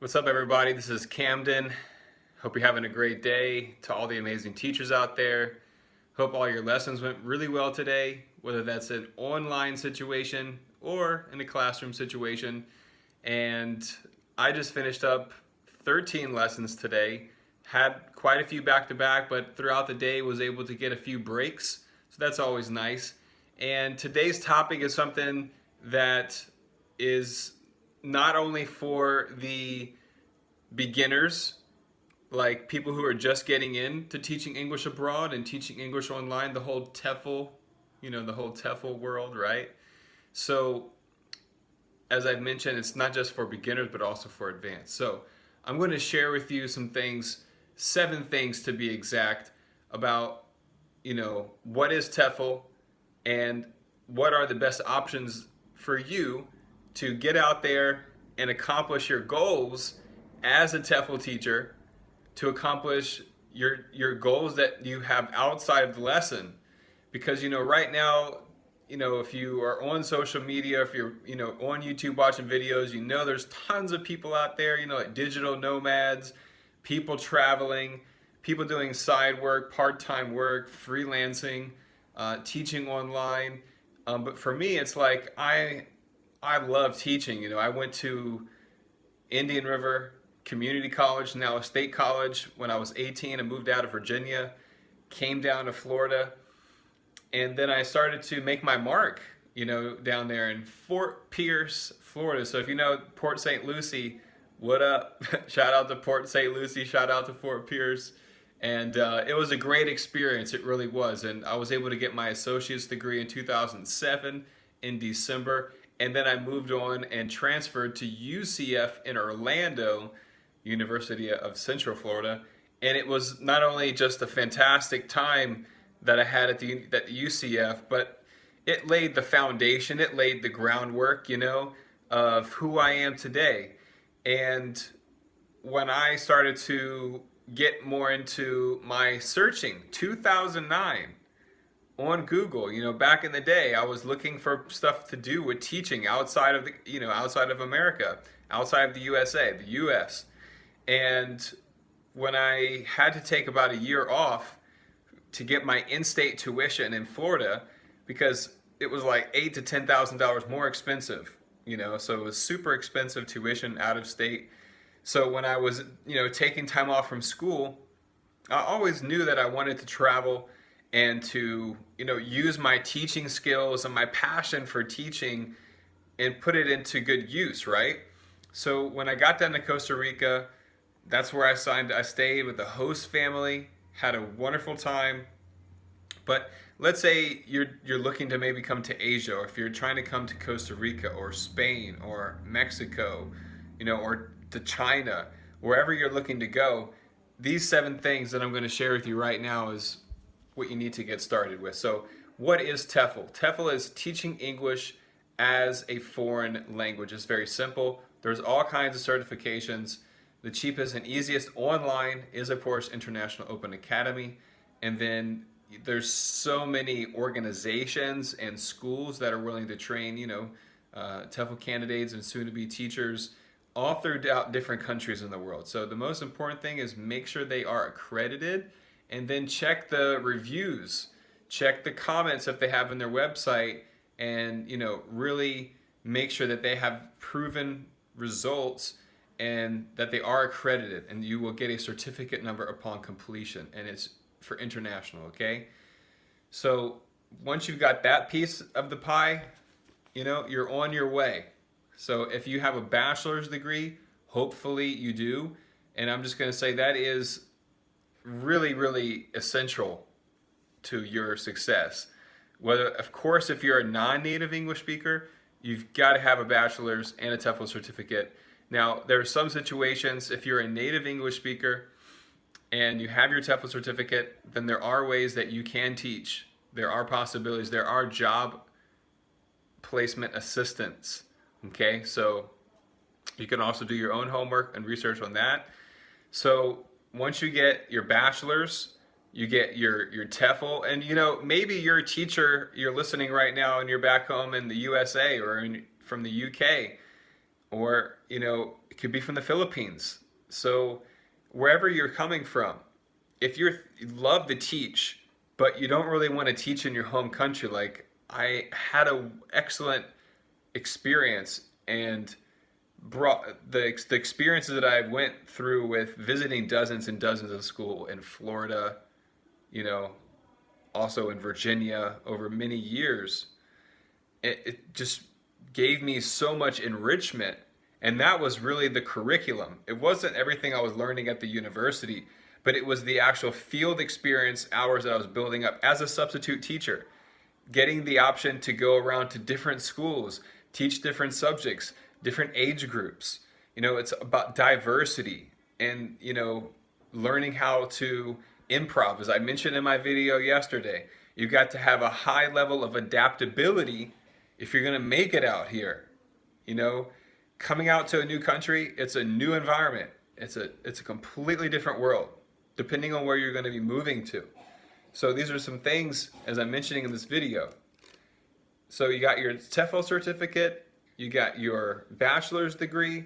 What's up, everybody? This is Camden. Hope you're having a great day. To all the amazing teachers out there, hope all your lessons went really well today, whether that's an online situation or in a classroom situation. And I just finished up 13 lessons today. Had quite a few back to back, but throughout the day was able to get a few breaks. So that's always nice. And today's topic is something that is not only for the beginners, like people who are just getting into teaching English abroad and teaching English online, the whole TEFL, the whole TEFL world, right? So, as I've mentioned, it's not just for beginners, but also for advanced. So, I'm going to share with you some things, 7 things to be exact, about, what is TEFL and what are the best options for you to get out there and accomplish your goals as a TEFL teacher, to accomplish your goals that you have outside of the lesson. Because right now, if you are on social media, if you're on YouTube watching videos, there's tons of people out there, like digital nomads, people traveling, people doing side work, part-time work, freelancing, teaching online. But for me, it's like I love teaching. I went to Indian River Community College, now a state college, when I was 18. I moved out of Virginia, came down to Florida, and then I started to make my mark, down there in Fort Pierce, Florida. So if you know Port St. Lucie, what up? Shout out to Port St. Lucie, shout out to Fort Pierce. And it was a great experience, it really was. And I was able to get my associate's degree in 2007 in December. And then I moved on and transferred to UCF in Orlando, University of Central Florida. And it was not only just a fantastic time that I had at the UCF, but it laid the foundation, it laid the groundwork, of who I am today. And when I started to get more into my searching, 2009, on Google, back in the day, I was looking for stuff to do with teaching outside of outside of America, outside of the USA, the US. And when I had to take about a year off to get my in-state tuition in Florida, because it was like $8,000 to $10,000 more expensive, so it was super expensive tuition out of state. So when I was, taking time off from school, I always knew that I wanted to travel and to, use my teaching skills and my passion for teaching and put it into good use, right? So when I got down to Costa Rica, that's where I stayed with the host family, had a wonderful time. But let's say you're looking to maybe come to Asia, or if you're trying to come to Costa Rica or Spain or Mexico, or to China, wherever you're looking to go, these 7 things that I'm going to share with you right now is what you need to get started with. So what is TEFL? TEFL is teaching English as a foreign language. It's very simple. There's all kinds of certifications. The cheapest and easiest online is, of course, International Open Academy. And then there's so many organizations and schools that are willing to train, TEFL candidates and soon-to-be teachers all throughout different countries in the world. So the most important thing is make sure they are accredited, and then check the reviews, check the comments if they have in their website, and really make sure that they have proven results and that they are accredited, and you will get a certificate number upon completion, and it's for international, okay? So once you've got that piece of the pie, you're on your way. So if you have a bachelor's degree, hopefully you do, and I'm just going to say that is really, really essential to your success. Of course, if you're a non-native English speaker, you've got to have a bachelor's and a TEFL certificate. Now, there are some situations, if you're a native English speaker and you have your TEFL certificate, then there are ways that you can teach. There are possibilities. There are job placement assistants. Okay, so you can also do your own homework and research on that. So once you get your bachelor's, you get your TEFL, and maybe you're a teacher, you're listening right now and you're back home in the USA or from the UK, or it could be from the Philippines. So wherever you're coming from, if you love to teach, but you don't really want to teach in your home country, like I had a excellent experience and brought the experiences that I went through with visiting dozens and dozens of school in Florida, you know, also in Virginia over many years. It just gave me so much enrichment, and that was really the curriculum. It wasn't everything I was learning at the university, but it was the actual field experience hours that I was building up as a substitute teacher, getting the option to go around to different schools, teach different subjects, different age groups. It's about diversity and, learning how to improv. As I mentioned in my video yesterday, you've got to have a high level of adaptability if you're going to make it out here. Coming out to a new country, it's a new environment. It's a completely different world, depending on where you're going to be moving to. So these are some things, as I'm mentioning in this video. So you got your TEFL certificate, you got your bachelor's degree,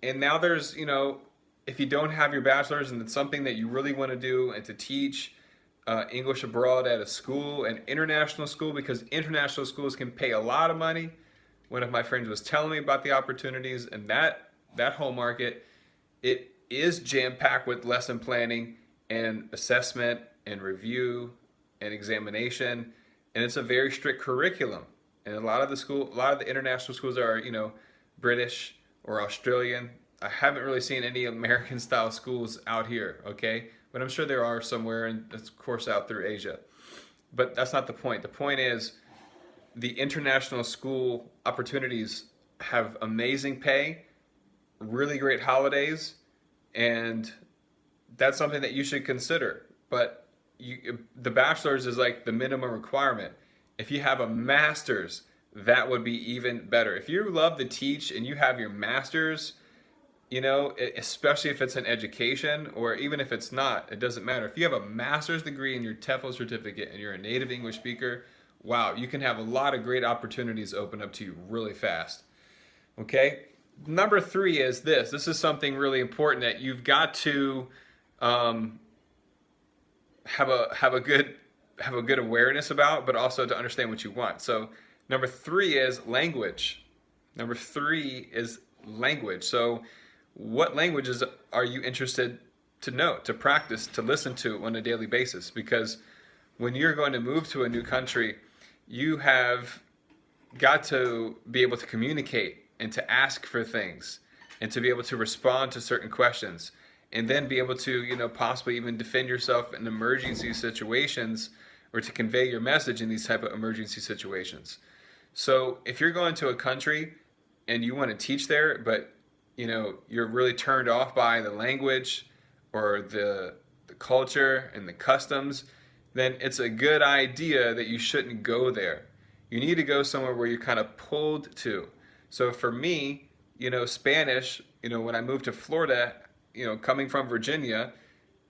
and now there's, if you don't have your bachelor's and it's something that you really want to do and to teach English abroad at a school, an international school, because international schools can pay a lot of money. One of my friends was telling me about the opportunities, and that whole market, it is jam-packed with lesson planning and assessment and review and examination, and it's a very strict curriculum. And a lot of the international schools are, British or Australian. I haven't really seen any American style schools out here, okay? But I'm sure there are somewhere, and of course out through Asia. But that's not the point. The point is the international school opportunities have amazing pay, really great holidays, and that's something that you should consider. But the bachelor's is like the minimum requirement. If you have a master's, that would be even better. If you love to teach and you have your master's, especially if it's in education, or even if it's not, it doesn't matter. If you have a master's degree in your TEFL certificate and you're a native English speaker, wow, you can have a lot of great opportunities open up to you really fast. Okay? Number 3 is this. This is something really important that you've got to have a good awareness about, but also to understand what you want. So number 3 is language. Number 3 is language. So what languages are you interested to know, to practice, to listen to on a daily basis? Because when you're going to move to a new country, you have got to be able to communicate and to ask for things and to be able to respond to certain questions, and then be able to, possibly even defend yourself in emergency situations, or to convey your message in these type of emergency situations. So if you're going to a country and you want to teach there, but you're really turned off by the language or the culture and the customs, then it's a good idea that you shouldn't go there. You need to go somewhere where you're kind of pulled to. So for me, Spanish, when I moved to Florida, coming from Virginia,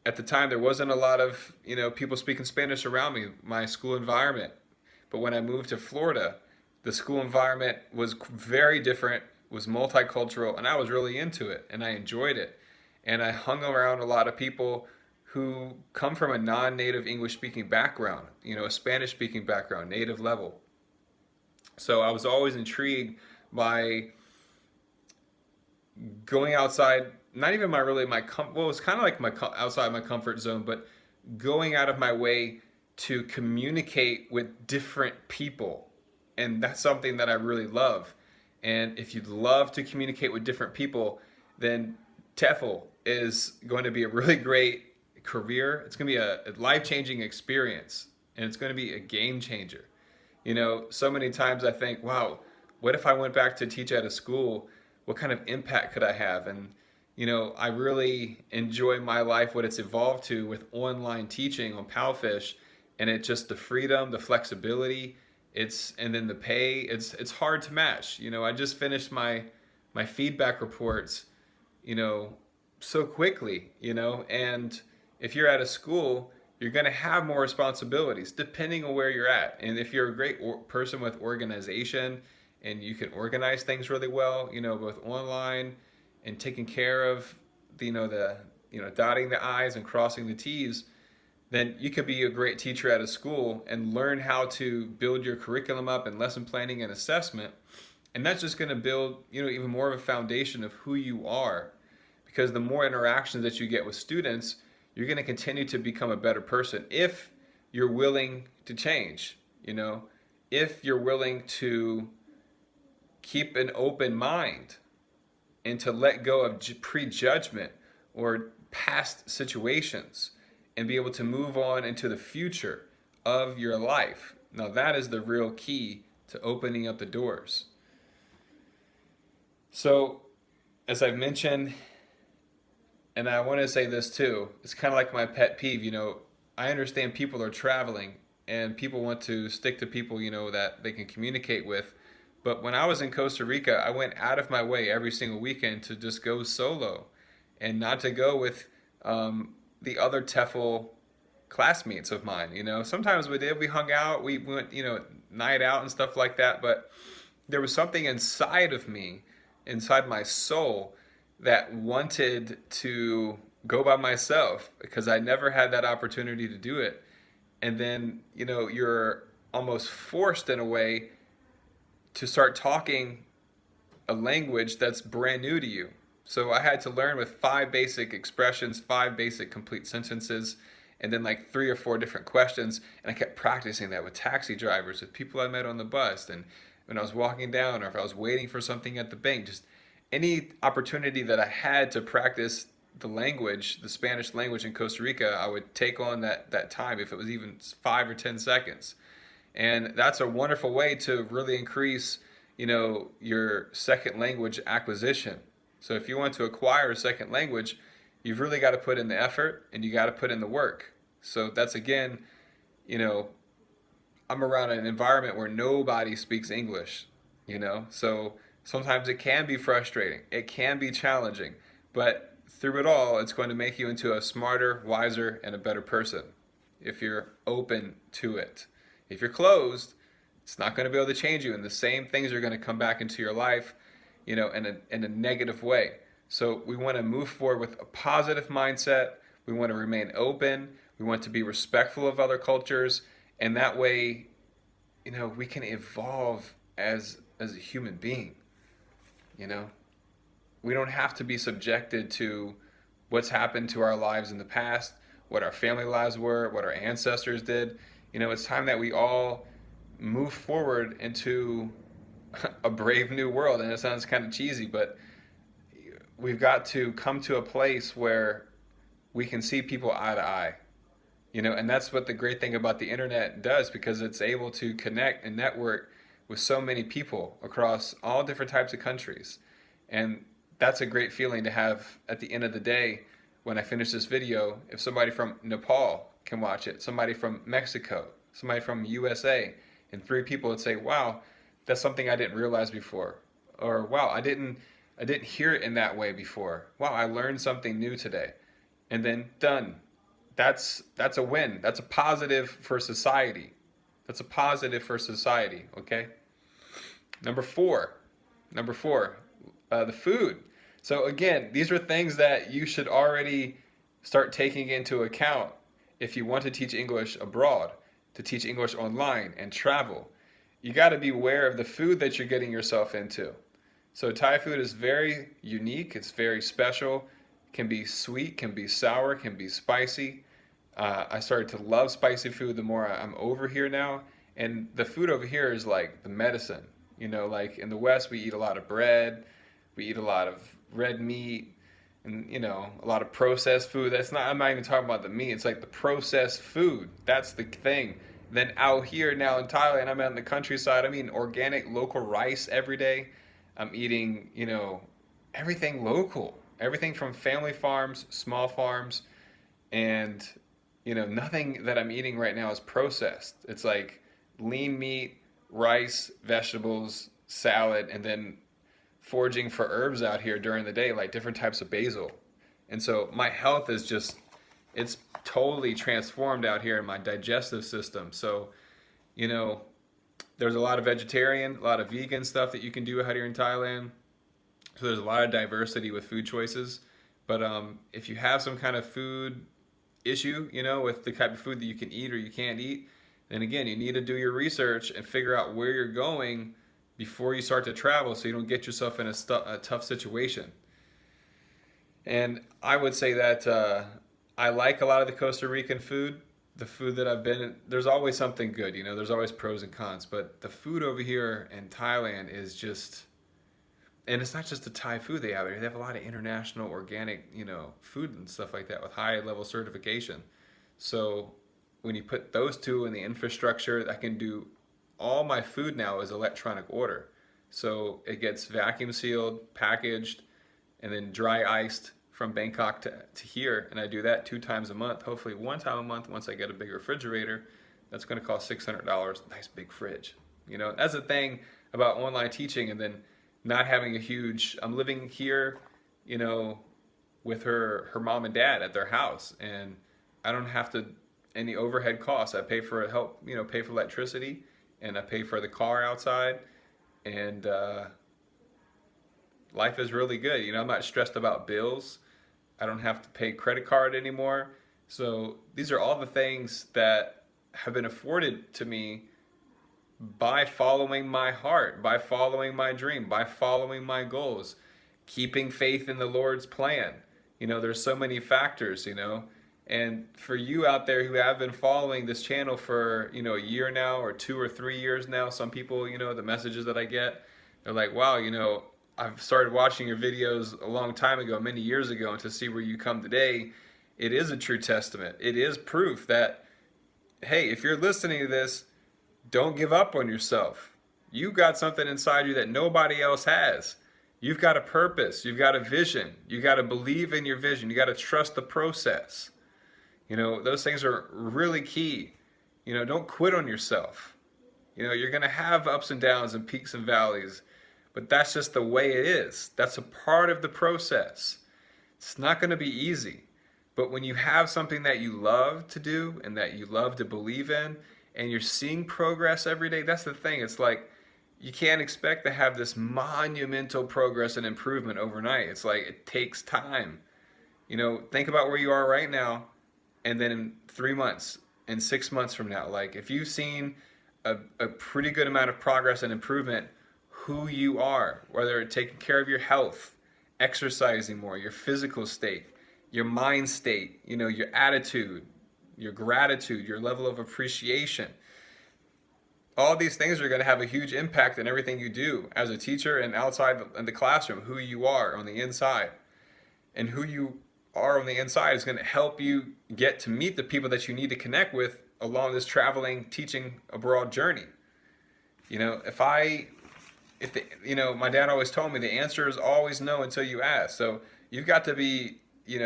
at the time there wasn't a lot of, people speaking Spanish around me, my school environment. But when I moved to Florida, the school environment was very different, was multicultural, and I was really into it, and I enjoyed it. And I hung around a lot of people who come from a non-native English-speaking background, a Spanish-speaking background, native level. So I was always intrigued by going outside, not even it was kind of like outside my comfort zone, but going out of my way to communicate with different people. And that's something that I really love. And if you'd love to communicate with different people, then TEFL is going to be a really great career. It's going to be a life-changing experience, and it's going to be a game changer. So many times I think, wow, what if I went back to teach at a school? What kind of impact could I have? And I really enjoy my life, what it's evolved to with online teaching on Palfish, and it's just the freedom, the flexibility, and then the pay. It's hard to match. I just finished my feedback reports, so quickly, and if you're at a school, you're going to have more responsibilities depending on where you're at. And if you're a great person with organization and you can organize things really well, both online and taking care of the dotting the I's and crossing the T's, then you could be a great teacher at a school and learn how to build your curriculum up and lesson planning and assessment. And that's just going to build, even more of a foundation of who you are. Because the more interactions that you get with students, you're going to continue to become a better person if you're willing to change, if you're willing to keep an open mind and to let go of prejudgment or past situations and be able to move on into the future of your life. Now that is the real key to opening up the doors. So, as I've mentioned, and I want to say this too, it's kind of like my pet peeve, I understand people are traveling and people want to stick to people, that they can communicate with. But when I was in Costa Rica, I went out of my way every single weekend to just go solo and not to go with the other TEFL classmates of mine. Sometimes we hung out, we went, night out and stuff like that. But there was something inside of me, inside my soul, that wanted to go by myself because I never had that opportunity to do it. And then, you're almost forced in a way to start talking a language that's brand new to you. So I had to learn with 5 basic expressions, 5 basic complete sentences, and then like 3 or 4 different questions. And I kept practicing that with taxi drivers, with people I met on the bus, and when I was walking down, or if I was waiting for something at the bank, just any opportunity that I had to practice the language, the Spanish language in Costa Rica, I would take on that time, if it was even 5 or 10 seconds. And that's a wonderful way to really increase, your second language acquisition. So if you want to acquire a second language, you've really got to put in the effort and you got to put in the work. So that's, again, I'm around an environment where nobody speaks English, so sometimes it can be frustrating. It can be challenging, but through it all, it's going to make you into a smarter, wiser, and a better person if you're open to it. If you're closed, it's not going to be able to change you, and the same things are going to come back into your life, in a negative way. So we want to move forward with a positive mindset. We want to remain open. We want to be respectful of other cultures, and that way, we can evolve as a human being. We don't have to be subjected to what's happened to our lives in the past, what our family lives were, what our ancestors did. It's time that we all move forward into a brave new world. And it sounds kind of cheesy, but we've got to come to a place where we can see people eye to eye. And that's what the great thing about the internet does, because it's able to connect and network with so many people across all different types of countries. And that's a great feeling to have at the end of the day when I finish this video. If somebody from Nepal can watch it, somebody from Mexico, somebody from USA, and 3 people would say, wow, that's something I didn't realize before. Or wow, I didn't hear it in that way before. Wow, I learned something new today. And then done. That's a win. That's a positive for society. That's a positive for society, okay? Number four, the food. So again, these are things that you should already start taking into account if you want to teach English abroad, to teach English online and travel. You got to be aware of the food that you're getting yourself into. So Thai food is very unique. It's very special. It can be sweet, can be sour, can be spicy. I started to love spicy food the more I'm over here now. And the food over here is like the medicine. Like in the West, we eat a lot of bread. We eat a lot of red meat and, a lot of processed food. I'm not even talking about the meat. It's like the processed food. That's the thing. Then out here now in Thailand, I'm out in the countryside. I'm eating organic local rice every day. I'm eating, everything local. Everything from family farms, small farms, and, nothing that I'm eating right now is processed. It's like lean meat, rice, vegetables, salad, and then foraging for herbs out here during the day, like different types of basil. And so my health is it's totally transformed out here in my digestive system. So, There's a lot of vegetarian, a lot of vegan stuff that you can do out here in Thailand. So there's a lot of diversity with food choices. But if you have some kind of food issue, with the type of food that you can eat or you can't eat, then again, you need to do your research and figure out where you're going before you start to travel so you don't get yourself in a tough situation. And I would say that I like a lot of the Costa Rican food. The food that I've been in, there's always something good, there's always pros and cons. But the food over here in Thailand is just, and it's not just the Thai food they have there. They have a lot of international organic, food and stuff like that with high level certification. So when you put those two in the infrastructure, I can do all my food now is electronic order. So it gets vacuum sealed, packaged, and then dry iced from Bangkok to here. And I do that 2 times a month, hopefully 1 time a month once I get a big refrigerator. That's going to cost $600. Nice big fridge. That's the thing about online teaching, and then not having a huge, I'm living here, with her mom and dad at their house, and I don't have to any overhead costs. I pay for pay for electricity, and I pay for the car outside, and life is really good. I'm not stressed about bills. I don't have to pay credit card anymore. So these are all the things that have been afforded to me by following my heart, by following my dream, by following my goals, keeping faith in the Lord's plan. There's so many factors, and for you out there who have been following this channel for, a year now or 2 or 3 years now, some people, the messages that I get, they're like, wow, I've started watching your videos a long time ago, many years ago, and to see where you come today, it is a true testament. It is proof that, hey, if you're listening to this, don't give up on yourself. You got something inside you that nobody else has. You've got a purpose. You've got a vision. You got to believe in your vision. You got to trust the process. Those things are really key. Don't quit on yourself. You're going to have ups and downs and peaks and valleys, but that's just the way it is. That's a part of the process. It's not going to be easy. But when you have something that you love to do and that you love to believe in, and you're seeing progress every day, that's the thing. It's like you can't expect to have this monumental progress and improvement overnight. It's like it takes time. Think about where you are right now, and then in 3 months, and 6 months from now, like if you've seen a pretty good amount of progress and improvement, who you are, whether it's taking care of your health, exercising more, your physical state, your mind state, your attitude, your gratitude, your level of appreciation. All these things are going to have a huge impact on everything you do as a teacher and outside in the classroom, who you are on the inside. And who you are on the inside is going to help you get to meet the people that you need to connect with along this traveling, teaching abroad journey. My dad always told me the answer is always no until you ask. So you've got to be, you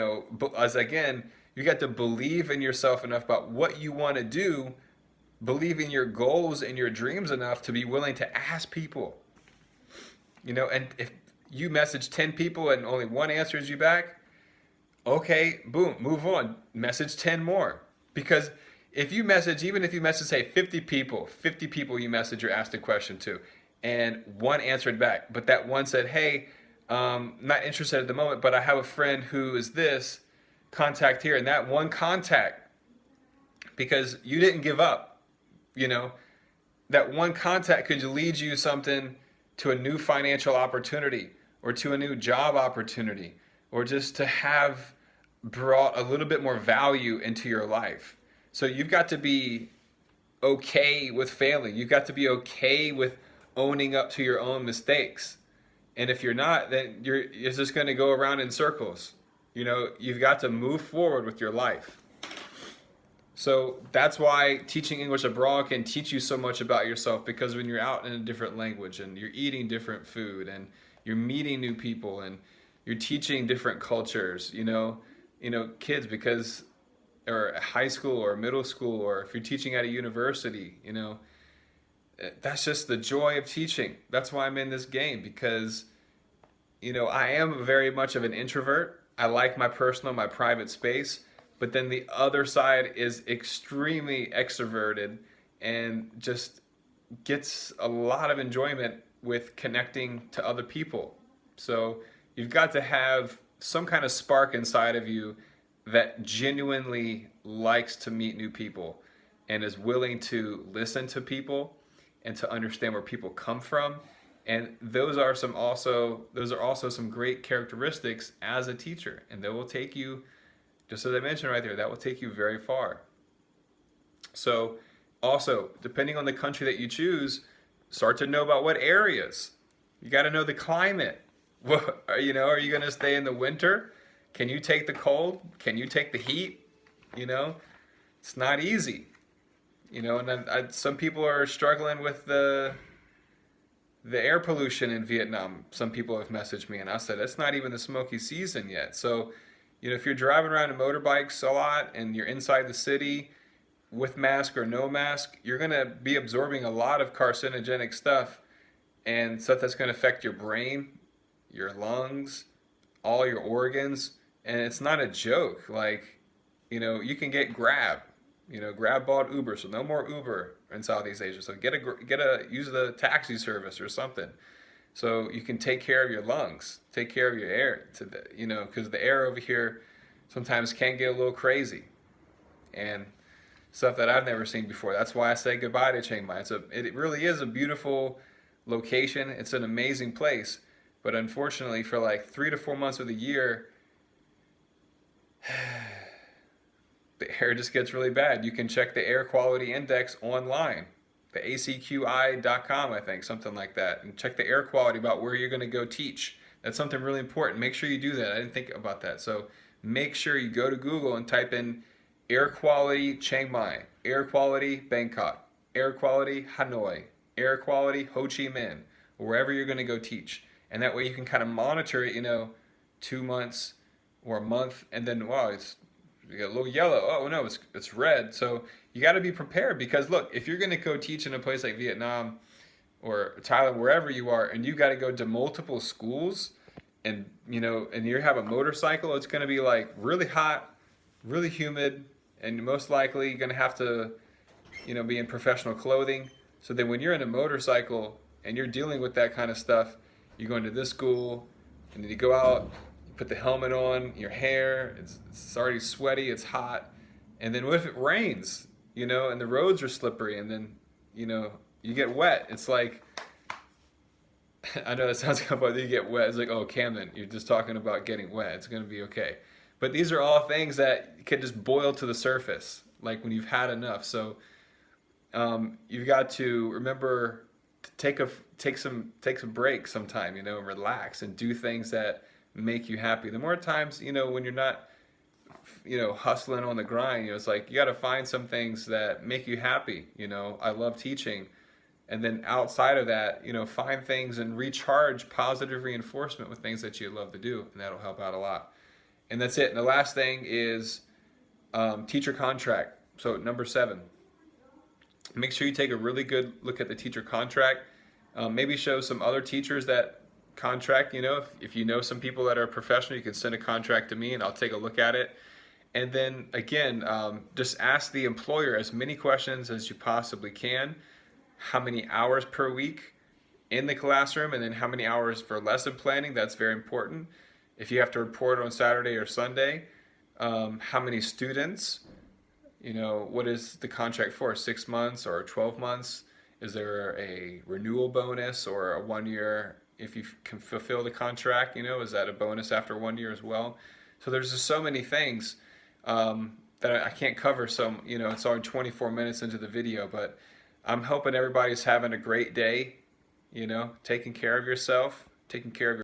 got to believe in yourself enough about what you want to do, believe in your goals and your dreams enough to be willing to ask people. And if you message 10 people and only one answers you back, okay, boom, move on. Message 10 more. Because even if you message, say, 50 people you message or asked a question to, and one answered back, but that one said, hey, not interested at the moment, but I have a friend who is this, contact here. And that one contact, because you didn't give up, that one contact could lead you something to a new financial opportunity or to a new job opportunity, or just to have brought a little bit more value into your life. So you've got to be okay with failing. You've got to be okay with owning up to your own mistakes. And if you're not, then you're just going to go around in circles. You've got to move forward with your life. So that's why teaching English abroad can teach you so much about yourself, because when you're out in a different language and you're eating different food and you're meeting new people and you're teaching different cultures, kids, because, or high school or middle school, or if you're teaching at a university, that's just the joy of teaching. That's why I'm in this game, because, I am very much of an introvert. I like my private space, but then the other side is extremely extroverted and just gets a lot of enjoyment with connecting to other people. So you've got to have some kind of spark inside of you that genuinely likes to meet new people and is willing to listen to people and to understand where people come from. And those are also some great characteristics as a teacher, and they will take you, just as I mentioned right there, that will take you very far. So also, depending on the country that you choose, start to know about what areas. You got to know the climate. What, are you going to stay in the winter? Can you take the cold? Can you take the heat? It's not easy. And some people are struggling with the air pollution in Vietnam. Some people have messaged me, and I said it's not even the smoky season yet. So, if you're driving around in motorbikes a lot and you're inside the city with mask or no mask, you're going to be absorbing a lot of carcinogenic stuff and stuff that's going to affect your brain, your lungs, all your organs. And it's not a joke. You can get Grab. Grab bought Uber, so no more Uber in Southeast Asia. So use the taxi service or something, so you can take care of your lungs, take care of your air. Because the air over here sometimes can get a little crazy, and stuff that I've never seen before. That's why I say goodbye to Chiang Mai. It really is a beautiful location. It's an amazing place, but unfortunately, for like 3 to 4 months of the year, the air just gets really bad. You can check the air quality index online, the acqi.com, I think, something like that, and check the air quality about where you're going to go teach. That's something really important. Make sure you do that. I didn't think about that. So make sure you go to Google and type in air quality Chiang Mai, air quality Bangkok, air quality Hanoi, air quality Ho Chi Minh, wherever you're going to go teach. And that way you can kind of monitor it, 2 months or a month, and then, wow, you got a little yellow. Oh no, it's red. So you got to be prepared, because look, if you're going to go teach in a place like Vietnam or Thailand, wherever you are, and you got to go to multiple schools, and and you have a motorcycle, it's going to be like really hot, really humid, and most likely you're going to have to be in professional clothing. So then when you're in a motorcycle and you're dealing with that kind of stuff, you're going to this school, and then you go out, put the helmet on, your hair, it's already sweaty, it's hot. And then what if it rains, and the roads are slippery, and then, you get wet. It's like, I know that sounds kind of funny, you get wet. It's like, oh, Camden, you're just talking about getting wet. It's going to be okay. But these are all things that can just boil to the surface, like when you've had enough. So you've got to remember to take some break sometime, and relax and do things that make you happy. The more times, when you're not, hustling on the grind, it's like you got to find some things that make you happy. I love teaching. And then outside of that, find things and recharge positive reinforcement with things that you love to do, and that'll help out a lot. And that's it. And the last thing is teacher contract. So number 7, make sure you take a really good look at the teacher contract. Maybe show some other teachers that contract. If you know some people that are professional, you can send a contract to me and I'll take a look at it. And then again, just ask the employer as many questions as you possibly can. How many hours per week in the classroom, and then how many hours for lesson planning. That's very important. If you have to report on Saturday or Sunday, how many students, what is the contract for, 6 months or 12 months? Is there a renewal bonus or a 1 year? If you can fulfill the contract, is that a bonus after 1 year as well? So there's just so many things that I can't cover. So, it's already 24 minutes into the video, but I'm hoping everybody's having a great day, taking care of yourself, taking care of your